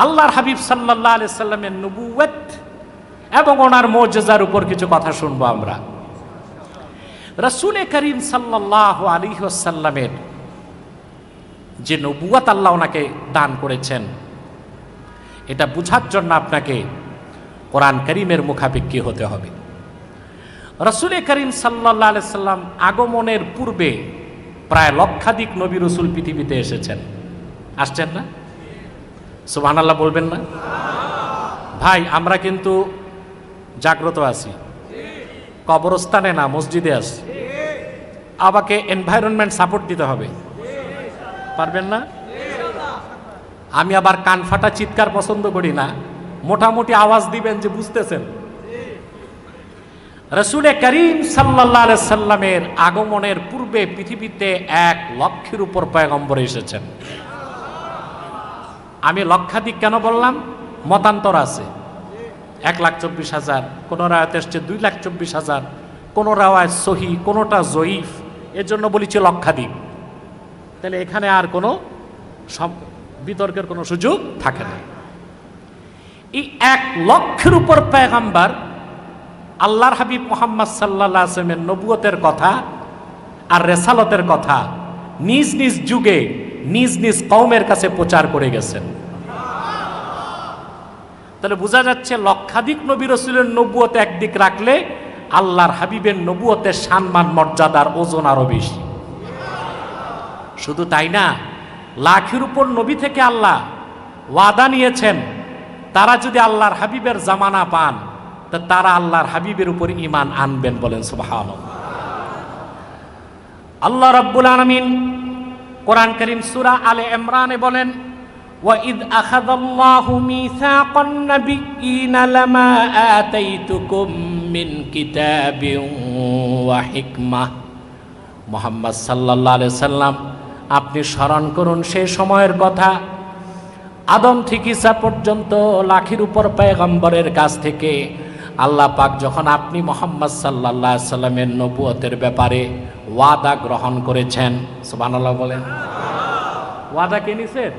আল্লাহর হাবিব সাল্লাল্লাহু আলাইহি সাল্লামের নবুয়ত এবং ওনার মুজিজার উপর কিছু কথা শুনবো আমরা। রাসূল করিম সাল্লাল্লাহু আলাইহি ওয়াসাল্লামের যে নবুয়ত আল্লাহ ওনাকে দান করেছেন, এটা বোঝার জন্য আপনাকে কোরআন কারীমের মুখাপেক্ষী হতে হবে। রাসূল করিম সাল্লাল্লাহু আলাইহি সাল্লাম আগমনের পূর্বে প্রায় লক্ষাধিক নবী রাসূল পৃথিবীতে এসেছেন। আসছেন না? সুবহানাল্লাহ বলবেন না? ভাই, আমরা কিন্তু জাগ্রত আছি, কবরস্থানে না, মসজিদে আছি। আমাকে এনভায়রনমেন্ট সাপোর্ট দিতে হবে, পারবেন না? আমি আবার কান ফাটা চিৎকার পছন্দ করি না, মোটামুটি আওয়াজ দিবেন যে বুঝতেছেন। রাসূল করিম সাল্লাল্লাহু আলাইহি সাল্লামের আগমনের পূর্বে পৃথিবীতে 1 লক্ষের উপর পয়গম্বর এসেছেন। আমি লক্ষাধিক কেন বললাম? মতান্তর আছে। 1,24,000, কোন রায়াত এসছে 2,24,000, কোন রাওয়ায় সহি, কোনটা জয়ীফ, এর জন্য বলেছি লক্ষাধিক। তাহলে এখানে আর কোনো বিতর্কের কোনো সুযোগ থাকে না। এই 1 লক্ষের উপর পয়গম্বর আল্লাহর হাবিব মুহাম্মদ সাল্লাল্লাহু আলাইহি ওয়াসাল্লামের নবুয়তের কথা আর রিসালাতের কথা নিজ নিজ যুগে নিজ নিজ কওমের কাছে প্রচার করে গেছেন। তাহলে বোঝা যাচ্ছে লক্ষাধিক নবী রাসূলের নবুয়ত একদিক রাখলে আল্লাহর হাবিবের নবুয়তের সম্মান মর্যাদার ওজন আরো বেশি। শুধু তাই না, লাখের উপর নবী থেকে আল্লাহ ওয়াদা নিয়েছেন, তারা যদি আল্লাহর হাবিবের জামানা পান তা তারা আল্লাহর হাবিবের উপর ঈমান আনবেন। বলেন সুবহানাল্লাহ। আল্লাহ রাব্বুল আলামিন কোরআন কারীম সূরা আলে ইমরানে বলেন, وَإِذْ أَخَذَ اللَّهُ مِيثَاقَ النَّبِيِّينَ لَمَا آتَيْتُكُم مِّن كِتَابٍ وَحِكْمَةٍ। মুহাম্মদ সাল্লাল্লাহু আলাইহি সাল্লাম, আপনি স্মরণ করুন সেই সময়ের কথা, আদম থেকে ঈসা পর্যন্ত লাখের উপর পয়গম্বরের কাছ থেকে আল্লাহ পাক যখন আপনি মুহাম্মদ সাল্লাল্লাহু আলাইহি সাল্লামের নবুয়তের ব্যাপারে ওয়াদা গ্রহণ করেছেন। সুবহানাল্লাহ বলেন। ওয়াদা কে নিছেন?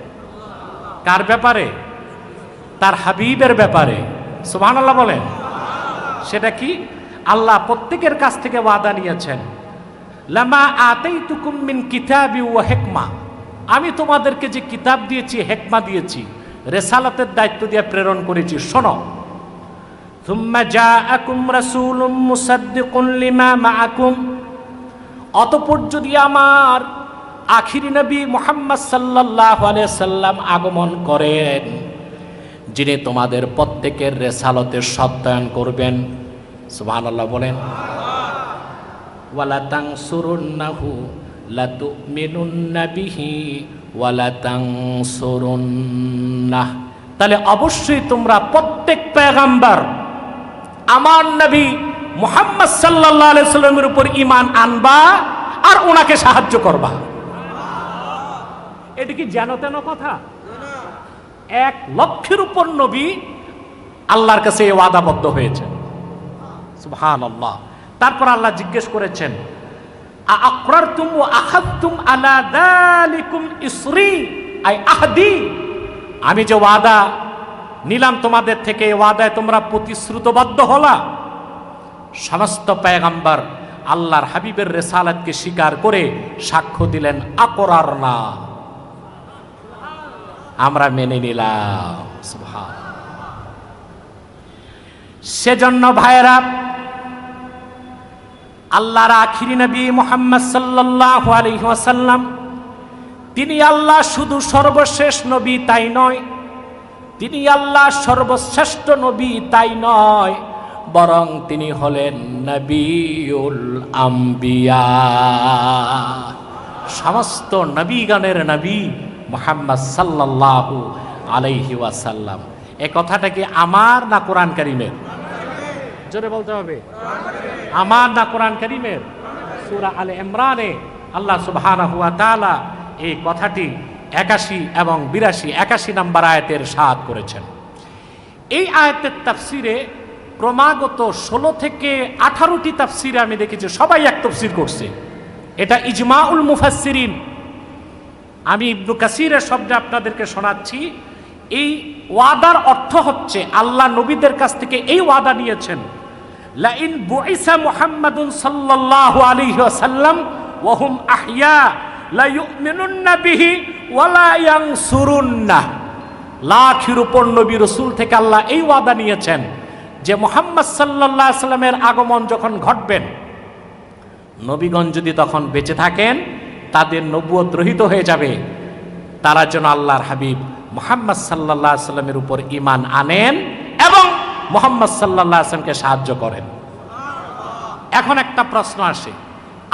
কার ব্যাপারে? তার হাবিবের ব্যাপারে। সুবহানাল্লাহ বলেন। সেটা কি? আল্লাহ প্রত্যেকের কাছ থেকে ওয়াদা নিয়েছেন, লামা আতাইতুকুম মিন কিতাবি ওয়া হিকমা, আমি তোমাদেরকে যে কিতাব দিয়েছি, হিকমা দিয়েছি, রিসালাতের দায়িত্ব দিয়ে প্রেরণ করেছি, শোনো। থুম্মা জাআকুম রাসূলুম মুসাদ্দিকুন লিমা মাআকুম, অতঃপর যদি আমার আখিরি নবী মুহাম্মদ সাল্লাল্লাহু আলাইহি সাল্লাম আগমন করেন, যিনি তোমাদের প্রত্যেকের রিসালাতের সত্যায়ন করবেন। সুবহানাল্লাহ বলেন। ওয়ালা তানসুরুন্নাহু লাতুমিনুন্না বিহি ওয়ালা তানসুরুন্নাহ, তাহলে অবশ্যই তোমরা প্রত্যেক পয়গম্বর আমার নবী মুহাম্মদ সাল্লাল্লাহু আলাইহি সাল্লামের উপর ঈমান আনবা আর ওনাকে সাহায্য করবা। এটা কি যেন তেন কথা? 1 লক্ষের উপর নবী আল্লাহর কাছে ওয়াদাবদ্ধ হয়েছে। সুবহানাল্লাহ। তারপর আল্লাহ জিজ্ঞেস করেছেন, আআকরারতুম ওয়া আখাযতুম আলা যালিকুম ইসরি আই আহদি, আমি যে ওয়াদা নিলাম তোমাদের থেকে, এই ওয়াদায় তোমরা প্রতিশ্রুতবদ্ধ হলা। সমস্ত পয়গম্বর আল্লাহর হাবিবের রিসালাতকে স্বীকার করে সাক্ষ্য দিলেন, আকরারনা, আমরা মেনে নিলাম। সুবহানাল্লাহ। সেজন্য ভাইরা, আল্লাহর আখিরি নবী মুহাম্মদ সাল্লাল্লাহু আলাইহি ওয়াসাল্লাম, তিনি আল্লাহ শুধু সর্বশেষ নবী তাই নয়, তিনি আল্লাহ সর্বশ্রেষ্ঠ নবী তাই নয়, বরং তিনি হলেন নবিউল আম্বিয়া, সমস্ত নবীগণের নবী মুহাম্মদ সাল্লাল্লাহু আলাইহি ওয়াসাল্লাম। এই কথাটা কি আমার না কোরআন কারীমের? জোরে বলতে হবে। আমার না কোরআন কারীমের? সূরা আলে ইমরানে আল্লাহ সুবহানাহু ওয়া তাআলা এই কথাটি 81 এবং 82 নম্বর আয়াতের ইরশাদ করেছেন। এই আয়াতের তাফসিরে ক্রমাগত 16 থেকে 18টি তাফসিরে আমি দেখেছি সবাই এক তাফসির করছে। এটা ইজমাউল মুফাসসিরিন। আমি ইবনে কাসিরের শব্দে আপনাদেরকে শোনাচ্ছি, এই ওয়াদার অর্থ হচ্ছে আল্লাহ নবীদের কাছ থেকে এই ওয়াদা নিয়েছেন, লাইন বুইসা মুহাম্মাদুন সাল্লাল্লাহু আলাইহি ওয়াসাল্লাম ওয়া হুম আহইয়া লা ইউমিনুন্না বিহি ওয়া লা ইয়ানসুরুন্না। লাখের উপর নবী রাসূল থেকে আল্লাহ এই ওয়াদা নিয়েছেন যে মুহাম্মদ সাল্লাল্লাহু আলাইহি ওয়াসাল্লামের আগমন যখন ঘটবেন, নবীগণ যদি তখন বেঁচে থাকেন তাদের নবুয়ত রহিত হয়ে যাবে, তারা যেন আল্লাহর হাবিব মুহাম্মদ সাল্লাল্লাহু আলাইহি ওয়াসাল্লামের উপর ঈমান আনেন এবং মুহাম্মদ সাল্লাল্লাহু আলাইহি ওয়াসাল্লামকে সাহায্য করেন। এখন একটা প্রশ্ন আসে,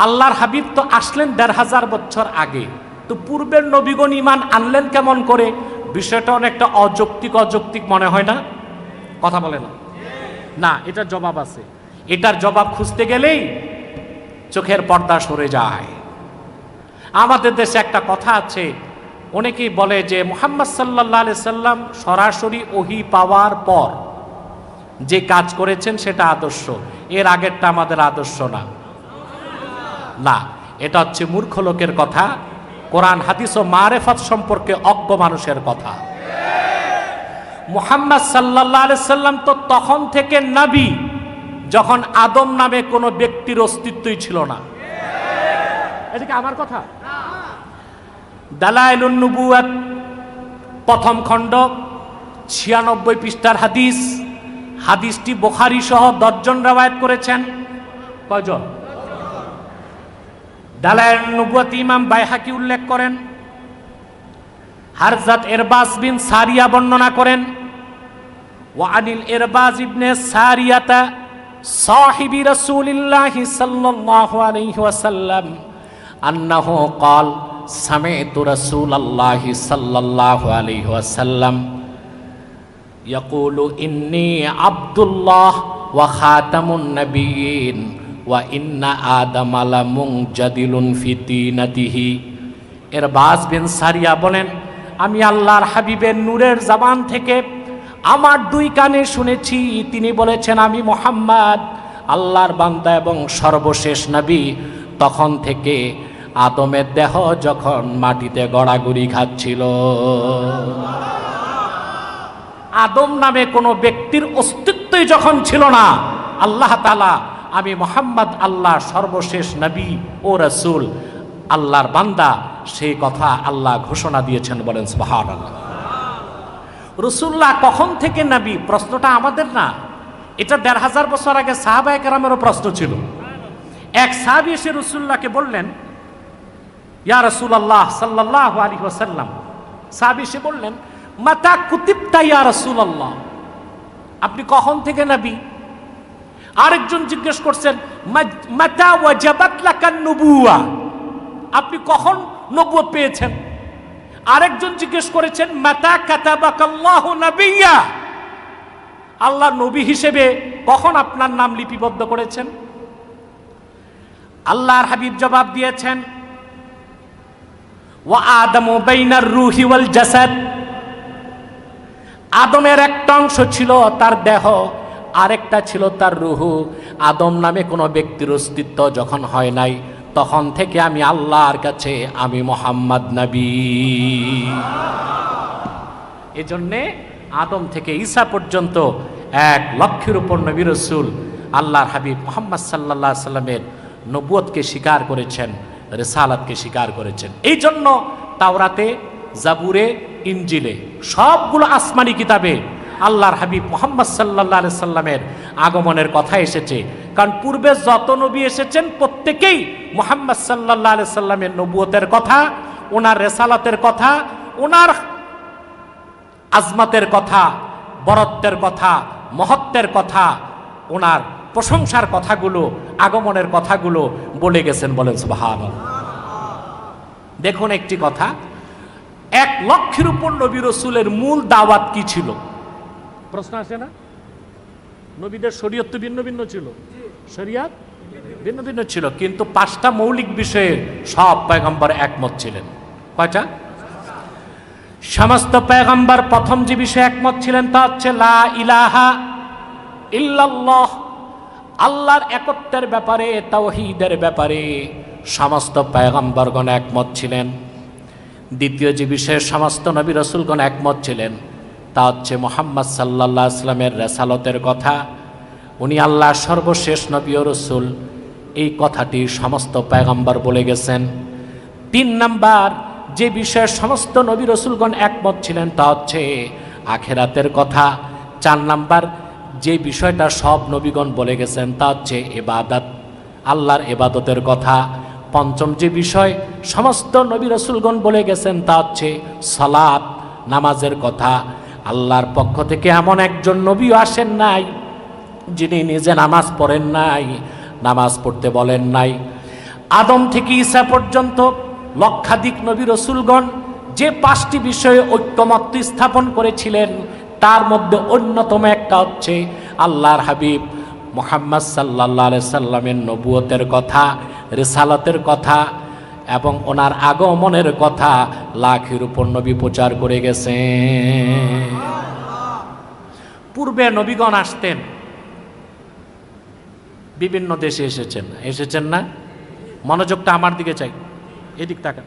আল্লাহর হাবিব তো আসলেন ১৫০০ বছর আগে, তো পূর্বের নবীগণ ঈমান আনলেন কেমন করে? বিষয়টা অনেকটা অযৌক্তিক মনে হয় না? কথা বলে না? না, এটার জবাব আছে। এটার জবাব খুঁজতে গেলেই চোখের পর্দা সরে যায়। আমাদের দেশে একটা কথা আছে, অনেকেই বলে যে মুহাম্মদ সাল্লাল্লাহু আলাইহি সাল্লাম সরাসরি ওহী পাওয়ার পর যে কাজ করেছেন সেটা আদর্শ, এর আগেরটা আমাদের আদর্শ না। না, এটা হচ্ছে মূর্খ লোকের কথা, কোরআন হাদিস ও মারেফত সম্পর্কে অজ্ঞ মানুষের কথা। মুহাম্মদ সাল্লাল্লাহু আলাইহি সাল্লাম তো তখন থেকে নবী যখন আদম নামে কোনো ব্যক্তির অস্তিত্বই ছিল না। এটা কি আমার কথা? দালাইলুন নবুওয়াত প্রথম খণ্ড ৯৬ পৃষ্ঠার হাদিস। হাদিসটি বুখারী সহ ১০ জন রওয়ায়াত করেছেন। কয়জন? দালাইলুন নবুওয়াত ইমাম বাইহাকি উল্লেখ করেন। হারজাত ইরবাজ বিন সারিয়া বর্ণনা করেন, ওয়া আনিল ইরবাজ ইবনে সারিয়াতা সাহিবি রাসূলিল্লাহি সাল্লাল্লাহু আলাইহি ওয়াসাল্লাম আন্নাহু ক্বাল সামি'তু রাসূলাল্লাহি সাল্লাল্লাহু আলাইহি ওয়াসাল্লাম ইয়াকুলু ইন্নী আব্দুল্লাহ ওয়া খাতামুন নাবিয়্যিন ওয়া ইন্না আদামা লামুনজাদিলুন ফি তিনাতিহি। ইরবাজ বিন সারিয়া বলেন, আমি আল্লাহর হাবিবের নূরের জবান থেকে আমার ২ কানে শুনেছি, তিনি বলেছেন, আমি মুহাম্মদ আল্লাহর বান্দা এবং সর্বশেষ নবী। তখন থেকে আদমের দেহ যখন মাটিতে গড়াগড়ি খাচ্ছিল, আদম নামে কোনো ব্যক্তির অস্তিত্বই যখন ছিল না, আল্লাহ তাআলা আমি মুহাম্মদ আল্লাহর সর্বশেষ নবী ও রাসূল, আল্লাহর বান্দা, সেই কথা আল্লাহ ঘোষণা দিয়েছেন। বলেন সুবহানাল্লাহ। রাসূলুল্লাহ কখন থেকে নবী? প্রশ্নটা আমাদের না, এটা ১৫০০ বছর আগে সাহাবায়ে কেরামেরও প্রশ্ন ছিল। এক সাহাবী এসে রাসূলুল্লাহকে বললেন, ইয়া রাসূলুল্লাহ সাল্লাল্লাহু আলাইহি ওয়াসাল্লাম, সাহাবী এসে বললেন, মাতা কুতিবতা ইয়া রাসূলুল্লাহ, আপনি কখন থেকে নবী? আরেকজন জিজ্ঞেস করছেন, মাতা ওয়াজাবাত লাকান নবুওয়া, আপনি কখন নবুয়ত পেয়েছেন? আরেকজন জিজ্ঞেস করেছেন, মাতা কাতাবাকাল্লাহু নাবিয়্যা, আল্লাহ নবী হিসেবে কখন আপনার নাম লিপিবদ্ধ করেছেন? আল্লাহর হাবিব জবাব দিয়েছেন, ওয়া আদামু বাইনার রূহি ওয়াল জাসাদ, আদমের একটা অংশ ছিল তার দেহ, আরেকটা ছিল তার রুহু। আদম নামে কোনো ব্যক্তির অস্তিত্ব যখন হয় নাই, তখন থেকে আমি আল্লাহর কাছে আমি মুহাম্মদ নবী। এজন্যে আদম থেকে ঈসা পর্যন্ত ১ লক্ষের উপর নবী রাসূল আল্লাহর হাবিব মুহাম্মদ সাল্লাল্লাহু আলাইহি সাল্লামের নবুয়তকে স্বীকার করেছেন, রিসালাতকে স্বীকার করেছেন। এই জন্য তাওরাতে, জাবুরে, ইনজিলে, সবগুলো আসমানি কিতাবে আল্লাহর হাবিব মুহাম্মদ সাল্লাল্লাহু আলাইহি সাল্লামের আগমনের কথা এসেছে। কারণ পূর্বে যত নবী এসেছেন প্রত্যেকেই মুহাম্মদ সাল্লাল্লাহু আলাইহি সাল্লামের নবুয়তের কথা, ওনার রিসালাতের কথা, ওনার আজমাতের কথা, বরত্বের কথা, মহত্বের কথা, ওনার প্রশংসার কথাগুলো, আগমনের কথাগুলো বলে গেছেন। বলেন সুবহানাল্লাহ। দেখুন একটি কথা, ১ লক্ষের উপর নবী রাসূলের মূল দাওয়াত কি ছিল? প্রশ্ন আসে না? নবীদের শরীয়ত তো ভিন্ন ভিন্ন ছিল, শরীয়ত ভিন্ন ভিন্ন ছিল, কিন্তু ৫টা মৌলিক বিষয়ে সব পয়গম্বর একমত ছিলেন। কয়টা? সমস্ত পয়গম্বর প্রথম যে বিষয়ে একমত ছিলেন তা হচ্ছে লা ইলাহা ইল্লাল্লাহ, আল্লাহর একত্বের ব্যাপারে, তাওহীদের ব্যাপারে সমস্ত পয়গম্বরগণ একমত ছিলেন। দ্বিতীয় যে বিষয়ে সমস্ত নবী রাসূলগণ একমত ছিলেন, তা হচ্ছে মুহাম্মদ সাল্লাল্লাহু আলাইহি ওয়াসাল্লামের রিসালাতের কথা। উনি আল্লাহর সর্বশেষ নবী ও রাসূল, এই কথাটি সমস্ত পয়গম্বর বলে গেছেন। 3 নাম্বার যে বিষয়ে সমস্ত নবী রাসূলগণ একমত ছিলেন তা হচ্ছে আখিরাতের কথা। 4 নাম্বার যে বিষয়টা সব নবীগণ বলে গেছেন তা হচ্ছে ইবাদত, আল্লাহর ইবাদতের কথা। 5ম যে বিষয় সমস্ত নবী রাসূলগণ বলে গেছেন তা হচ্ছে সালাত, নামাজের কথা। আল্লাহর পক্ষ থেকে এমন একজন নবীও আসেন নাই যিনি নিজে নামাজ পড়েন নাই, নামাজ পড়তে বলেন নাই। আদম থেকে ঈসা পর্যন্ত লক্ষাধিক নবী রাসূলগণ যে 5টি বিষয়ে ঐক্যমত্য স্থাপন করেছিলেন তার মধ্যে অন্যতম একটা হচ্ছে আল্লাহর হাবিব মুহাম্মদ সাল্লাল্লাহু আলাইহি সাল্লামের নবুয়তের কথা, রিসালাতের কথা এবং ওনার আগমনের কথা। লাখের উপর নবী প্রচার করে গেছেন। পূর্বে নবীগণ আসতেন, বিভিন্ন দেশে এসেছেন না? মনোযোগটা আমার দিকে চাই, এদিক তাকা।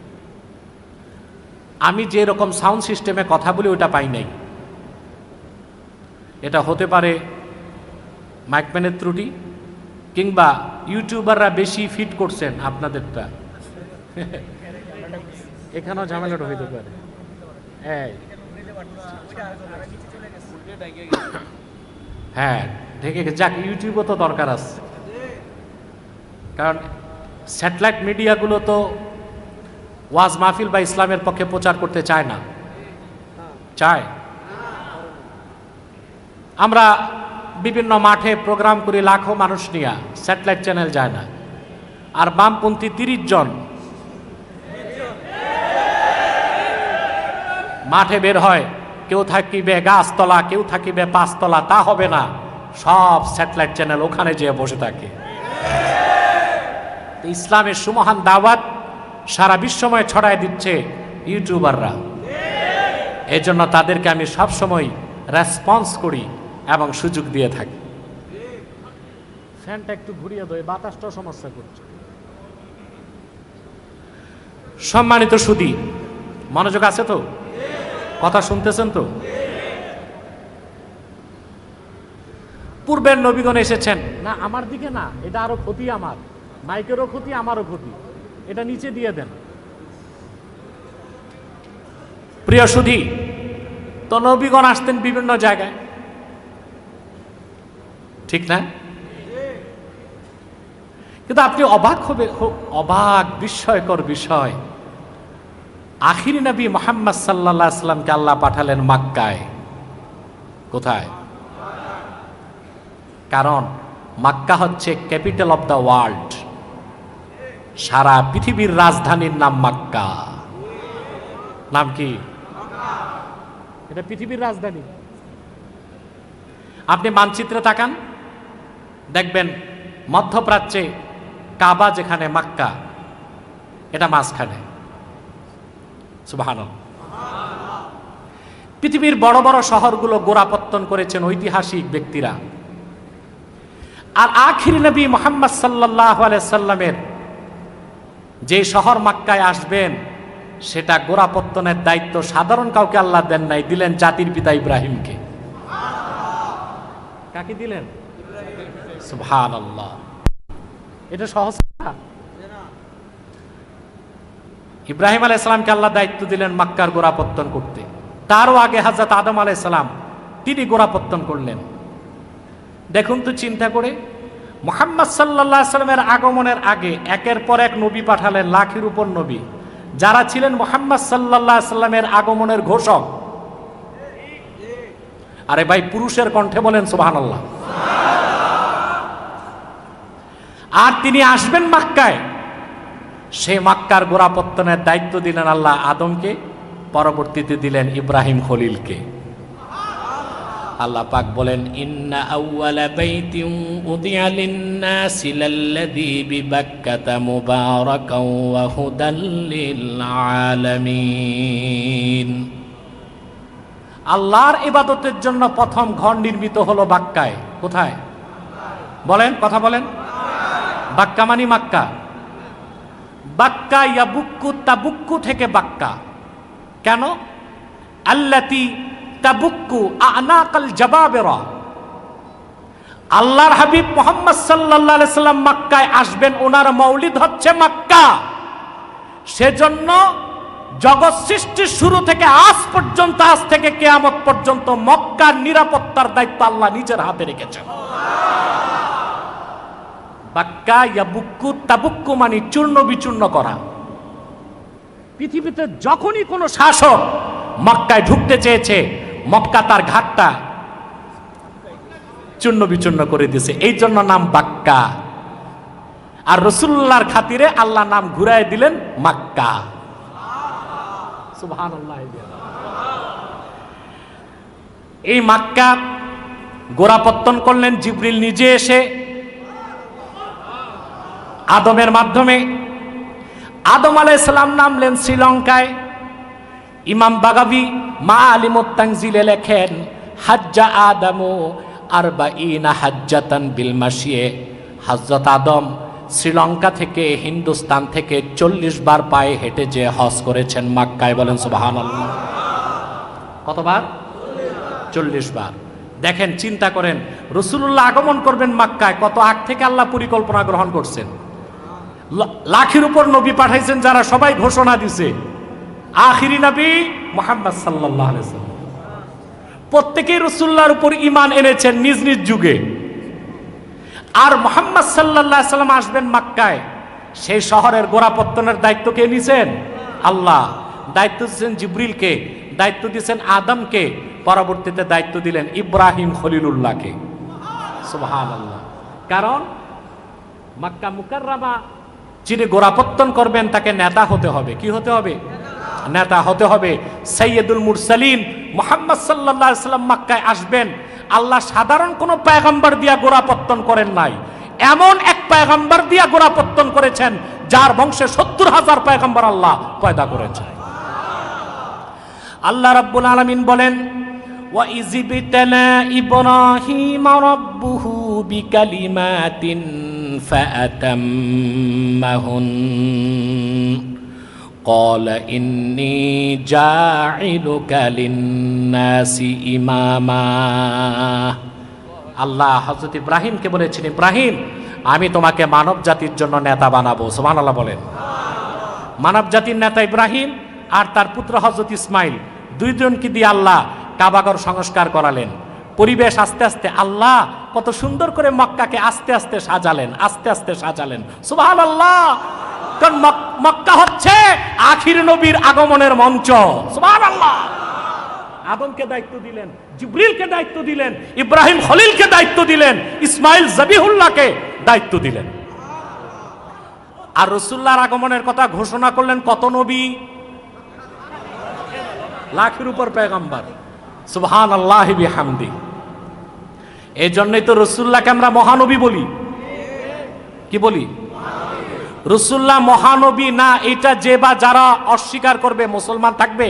আমি যে রকম সাউন্ড সিস্টেমে কথা বলি ওটা পাই নাই। এটা হতে পারে মাইকম্যানের ত্রুটি, কিংবা ইউটিউবাররা বেশি ফিট করছেন আপনাদেরটা। এখানেও ঝামেলাটা হইতে পারে। হ্যাঁ, ঢেকে যাক, ইউটিউবও তো দরকার আছে, কারণ স্যাটেলাইট মিডিয়াগুলো তো ওয়াজ মাহফিল বা ইসলামের পক্ষে প্রচার করতে চায় না। চায়? আমরা বিভিন্ন মাঠে প্রোগ্রাম করি, লাখো মানুষ নিয়ে, স্যাটেলাইট চ্যানেল যায় না। আর বামপন্থী 30 জন মাঠে বের হয়, কেউ থাকিবে গাছতলা, কেউ থাকিবে 5 তলা, তা হবে না। সব স্যাটেলাইট চ্যানেল ওখানে যেয়ে বসে থাকে। ইসলামের সুমহান দাওয়াত সারা বিশ্বময় ছড়ায় দিচ্ছে ইউটিউবাররা। এই জন্য তাদেরকে আমি সবসময় রেসপন্স করি এবং সুযোগ দিয়ে থাকি। ফ্যানটা একটু ঘুরিয়ে দেয়, বাতাসটা সমস্যা করছে। সম্মানিত সুধী, মনোযোগ আছে তো? কথা শুনতেছেন তো? পূর্বের নবীগণ এসেছেন না, আমার দিকে না, এটা আরো ক্ষতি, আমার মাইকেরও ক্ষতি, আমারও ক্ষতি, এটা নিচে দিয়ে দেন। প্রিয় সুধী, তো নবীগণ আসতেন বিভিন্ন জায়গায়, ঠিক না? কিন্তু আপনি অবাক হবে, অবাক বিস্ময়কর বিষয়, আখিরি নবী মুহাম্মদ সাল্লাল্লাহু আলাইহি সাল্লামকে আল্লাহ পাঠালেন মক্কায়। কোথায়? কারণ মক্কা হচ্ছে ক্যাপিটাল অফ দ্য ওয়ার্ল্ড। সারা পৃথিবীর রাজধানীর নাম মক্কা। নাম কি? এটা পৃথিবীর রাজধানী। আপনি মানচিত্রে তাকান, দেখবেন মধ্যপ্রাচ্যে কাবা যেখানে, মক্কা এটা মাঝখানে। সুবহানাল্লাহ। পৃথিবীর বড় বড় শহরগুলো গোড়াপত্তন করেছেন ঐতিহাসিক ব্যক্তিরা। আর আখিরি নবী মুহাম্মদ সাল্লাল্লাহু আলাইহি সাল্লামের যে শহর মক্কায় আসবেন, সেটা গোড়াপত্তনের দায়িত্ব সাধারণ কাউকে আল্লাহ দেন নাই, দিলেন জাতির পিতা ইব্রাহিমকে। কাকে দিলেন? সুবহানাল্লাহ। এটা সহজ না। ইব্রাহিম আলাইহিস সালামকে আল্লাহ দায়িত্ব দিলেন মক্কার গোড়াপত্তন করতে। তারও আগে হযরত আদম আলাইহিস সালাম, তিনি গোড়াপত্তন করলেন। দেখুন তো চিন্তা করে, মুহাম্মদ সাল্লাল্লাহু আলাইহি সাল্লামের আগমনের আগে একের পর এক নবী পাঠালেন, লাখের উপর নবী, যারা ছিলেন মুহাম্মদ সাল্লাল্লাহু আলাইহি সাল্লামের আগমনের ঘোষক। আরে ভাই, পুরুষের কণ্ঠে বলেন সুবহানাল্লাহ। আর তিনি আসবেন মক্কায়, সেই মক্কার গোড়াপত্তনের দায়িত্ব দিলেন আল্লাহ আদমকে, পরবর্তীতে দিলেন ইব্রাহিম খলিলকে। আল্লাহ পাক বলেন, ইন্না আউওয়ালা বাইতিন উদিয়া লিন-নাসি লাল্লাযী বিবাক্কাতা মুবারাকাও ওয়া হুদাল লিল আলামিন। আল্লাহর ইবাদতের জন্য প্রথম ঘর নির্মিত হলো বাক্কায়। কোথায়? বলেন, কথা বলেন। বাক্কা মানে মক্কা। বাক্কা ইয়াবুক্কু, তাবুক্কু থেকে বাক্কা। কেন? আল্লাতী তাবুক্কু আনাকাল জাবাবেরা। আল্লাহর হাবিব মুহাম্মদ সাল্লাল্লাহু আলাইহি সাল্লাম মক্কায় আসবেন, ওনার মৌলিদ হচ্ছে মক্কা। সেজন্য জগৎ সৃষ্টির শুরু থেকে আজ পর্যন্ত, আজ থেকে কিয়ামত পর্যন্ত মক্কার নিরাপত্তার দায়িত্ব আল্লাহ নিজের হাতে রেখেছেন। বাক্কা ইয়াবুক্কু তাবুক্কু মানে চূর্ণ বিচূর্ণ করা। পৃথিবীতে যখনই কোনো শাসক মক্কায় ঢুকতে চেয়েছে, মক্কা তার ঘাটটা চূর্ণ বিচূর্ণ করে দিয়েছে, এই জন্য নাম বাক্কা। আর রাসূলুল্লাহর খাতিরে আল্লাহ নাম ঘুরায় দিলেন মক্কা। সুবহানাল্লাহ। এই মক্কা গোড়াপত্তন করলেন জিবরিল নিজে এসে আদমের মাধ্যমে। আদম আলাইহিস সালাম নামলেন শ্রীলঙ্কায়। ইমাম বাগাবী মাআলিমুত তানজিলে লেখেন, হাজ্জা আদামু আরবাঈনা হাজ্জাতান বিল মাশিয়ে। হযরত আদম শ্রীলঙ্কা থেকে, হিন্দুস্তান থেকে 40 বার পায়ে হেঁটে যে হজ করেছেন মক্কায়। বলেন সুবহানাল্লাহ। কতবার? 40 বার। দেখেন, চিন্তা করেন, রাসূলুল্লাহ আগমন করবেন মক্কায়, কত আগ থেকে আল্লাহ পরিকল্পনা গ্রহণ করছেন। লাখের উপর নবী পাঠাইছেন, যারা সবাই ঘোষণা দিছে আখিরি নবী মুহাম্মদ সাল্লাল্লাহু আলাইহি ওয়াসাল্লাম। প্রত্যেকেই রাসূলুল্লাহর উপর ঈমান এনেছেন নিজ নিজ যুগে। আর মুহাম্মদ সাল্লাল্লাহু আলাইহি ওয়াসাল্লাম আসবেন মক্কায়, সেই শহরের গোড়াপত্তনের দায়িত্ব কে নিছেন? আল্লাহ। দায়িত্ব দিয়েছেন জিবরিলকে, দায়িত্ব দিয়েছেন আদমকে, পরবর্তীতে দায়িত্ব দিলেন ইব্রাহিম খলিলুল্লাহকে। সুবহানাল্লাহ। কারণ মক্কা মুকাররমা যিনি গোড়াপত্তন করবেন তাকে নেতা হতে হবে। কি হতে হবে? নেতা হতে হবে। সাইয়্যিদুল মুরসালিন মুহাম্মদ সাল্লাল্লাহু আলাইহি ওয়াসাল্লাম মক্কায় আসবেন। আল্লাহ সাধারণ কোনো পয়গম্বর দিয়া গোড়াপত্তন করেন নাই, এমন এক পয়গম্বর দিয়া গোড়াপত্তন করেছেন যার বংশে 70,000 পয়গম্বর আল্লাহ পয়দা করেছেন। আল্লাহ রাব্বুল আলামিন বলেন, ওয়া ইযিবতালা ইব্রাহিম রাব্বুহু বিকালিমাতিন ফাআতাম্মাহুন ক্বালা ইন্নী জাঈলুকা লিন্নাসি ইমামা। আল্লাহ হযরত ইব্রাহিমকে বলেছেন, ইব্রাহিম, আমি তোমাকে মানব জাতির জন্য নেতা বানাবো। সুবহানাল্লাহ বলেন। মানব জাতির নেতা ইব্রাহিম আর তার পুত্র হযরত ইসমাইল, দুইজনকে দিয়ে আল্লাহ কাবাগর সংস্কার করালেন। পরিবেশ আস্তে আস্তে আল্লাহ কত সুন্দর করে মক্কাকে আস্তে আস্তে সাজালেন, আস্তে আস্তে সাজালেন। সুবহানাল্লাহ। কারণ মক্কা হচ্ছে আখির নবীর আগমনের মঞ্চ। সুবহানাল্লাহ। আদমকে দায়িত্ব দিলেন, জিবরিলকে দায়িত্ব দিলেন, ইব্রাহিম খলিলকে দায়িত্ব দিলেন, ইসমাইল জবিহুল্লাহকে দায়িত্ব দিলেন। আর রাসূলুল্লাহর আগমনের কথা ঘোষণা করলেন কত নবী? লাখের উপর পয়গম্বর। সুবহানাল্লাহি বিহামদি। এই জন্যই তো রাসূলুল্লাহকে আমরা মহানবী বলি। কি বলি? রাসূলুল্লাহ মহানবী না, এটা যে বা যারা অস্বীকার করবে মুসলমান থাকবে?